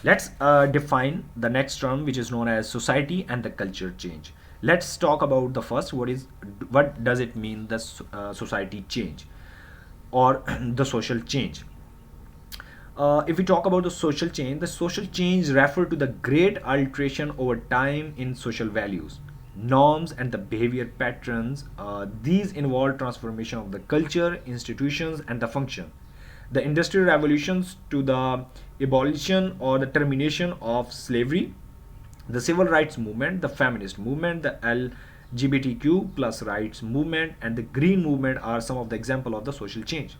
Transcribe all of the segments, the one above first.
Let's define the next term, which is known as society and the culture change. Let's talk about the first. What does it mean, the society change or the social change? If we talk about the social change refer to the great alteration over time in social values, norms, and the behavior patterns. These involve transformation of the culture, institutions, and the function. The industrial revolutions to the abolition or the termination of slavery, the civil rights movement, the feminist movement, the LGBTQ plus rights movement, and the green movement are some of the example of the social change.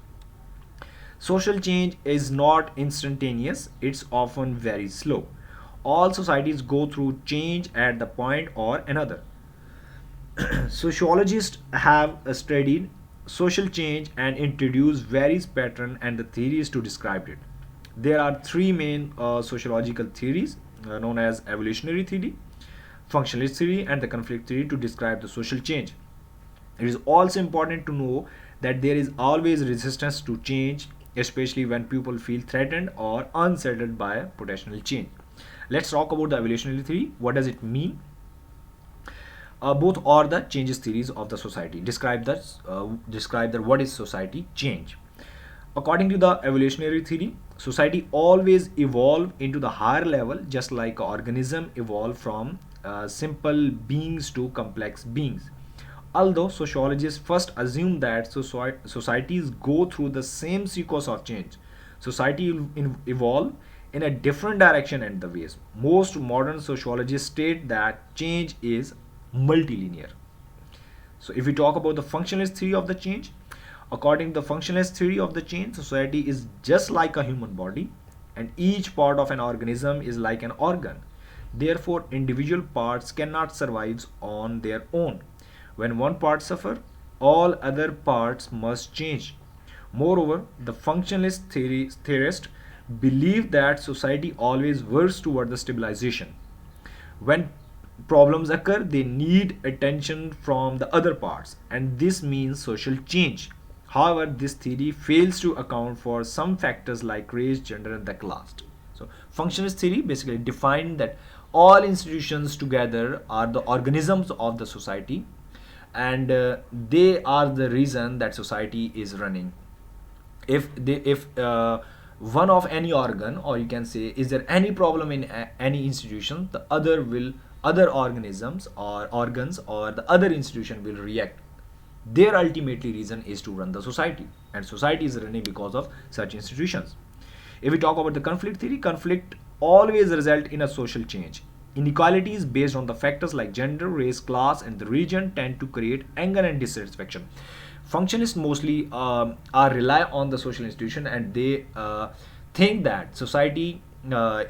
Social change is not instantaneous, it's often very slow. All societies go through change at the point or another. Sociologists have studied social change and introduced various patterns and the theories to describe it. There are three main sociological theories known as evolutionary theory, functionalist theory, and the conflict theory to describe the social change. It is also important to know that there is always resistance to change, especially when people feel threatened or unsettled by potential change. Let's talk about the evolutionary theory. What does it mean? Both are the changes theories of the society. Describe that what is society change. According to the evolutionary theory, society always evolve into the higher level, just like an organism evolve from simple beings to complex beings. Although sociologists first assume that societies go through the same sequence of change, society evolve in a different direction and the ways. Most modern sociologists state that change is multilinear. So if we talk about the functionalist theory of the change, according to the functionalist theory of the change, society is just like a human body and each part of an organism is like an organ. Therefore, individual parts cannot survive on their own. When one part suffers, all other parts must change. Moreover, the functionalist theorists believe that society always works toward the stabilization. When problems occur, they need attention from the other parts, and this means social change. However, this theory fails to account for some factors like race, gender, and the class. So, functionalist theory basically defined that all institutions together are the organisms of the society, and they are the reason that society is running. If one of any organ, or you can say is there any problem in any institution, the other organisms or organs or the other institution will react. Their ultimately reason is to run the society, and society is running because of such institutions. If we talk about the conflict theory, conflict always result in a social change. Inequalities based on the factors like gender, race, class, and the region tend to create anger and dissatisfaction. Functionists mostly are rely on the social institution, and they think that society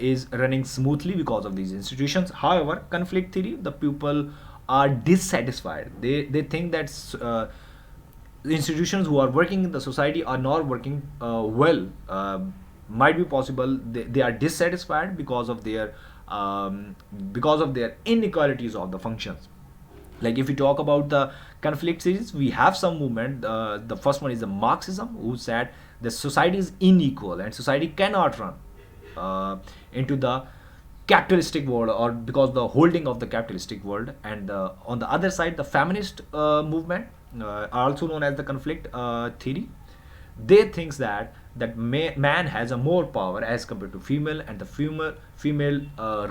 is running smoothly because of these institutions. However, conflict theory, the people are dissatisfied. They think that the institutions who are working in the society are not working well. Might be possible they are dissatisfied because of their inequalities of the functions. Like if we talk about the conflict series, we have some movement. The first one is the Marxism, who said the society is unequal and society cannot run into the capitalistic world, or because the holding of the capitalistic world. And on the other side, the feminist movement, also known as the conflict theory, they thinks that man has a more power as compared to female, and the female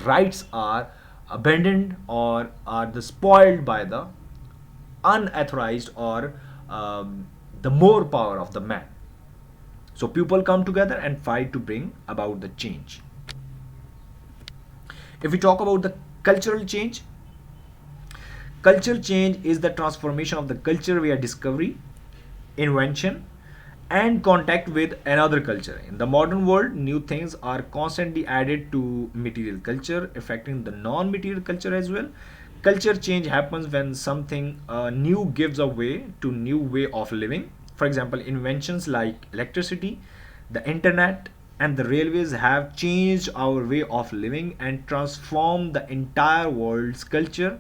rights are abandoned or are the spoiled by the unauthorized or the more power of the man. So people come together and fight to bring about the change. If we talk about the cultural change, culture change is the transformation of the culture via discovery, invention, and contact with another culture. In the modern world, new things are constantly added to material culture, affecting the non-material culture as well. Culture change happens when something new gives a way to new way of living. For example, inventions like electricity, the internet, and the railways have changed our way of living and transformed the entire world's culture.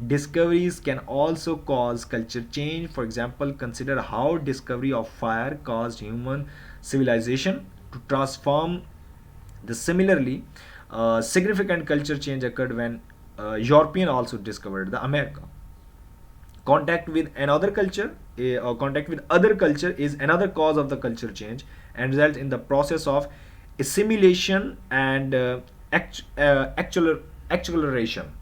Discoveries can also cause culture change. For example, consider how discovery of fire caused human civilization to transform. The similarly, Significant culture change occurred when European also discovered the America. Contact with another culture or contact with other culture is another cause of the culture change and results in the process of assimilation and acceleration.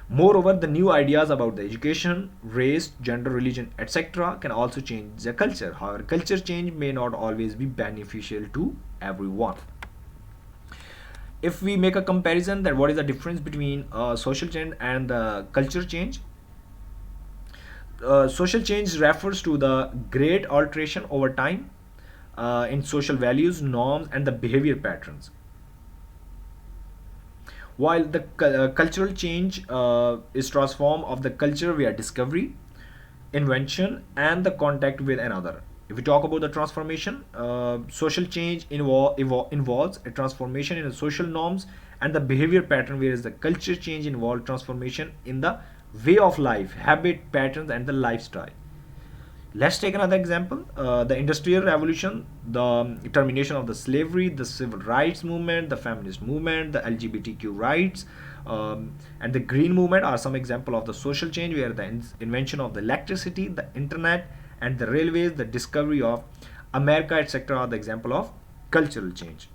Moreover, the new ideas about the education, race, gender, religion, etc. can also change the culture. However, culture change may not always be beneficial to everyone. If we make a comparison that what is the difference between social change and culture change, social change refers to the great alteration over time in social values, norms, and the behavior patterns. While the cultural change is transform of the culture via discovery, invention, and the contact with another. If we talk about the transformation, social change involves a transformation in the social norms and the behavior pattern, whereas the culture change involves transformation in the way of life, habit, patterns, and the lifestyle. Let's take another example. The Industrial Revolution, the termination of the slavery, the civil rights movement, the feminist movement, the LGBTQ rights, and the green movement are some example of the social change where the invention of the electricity, the internet, and the railways, the discovery of America, etc. are the example of cultural change.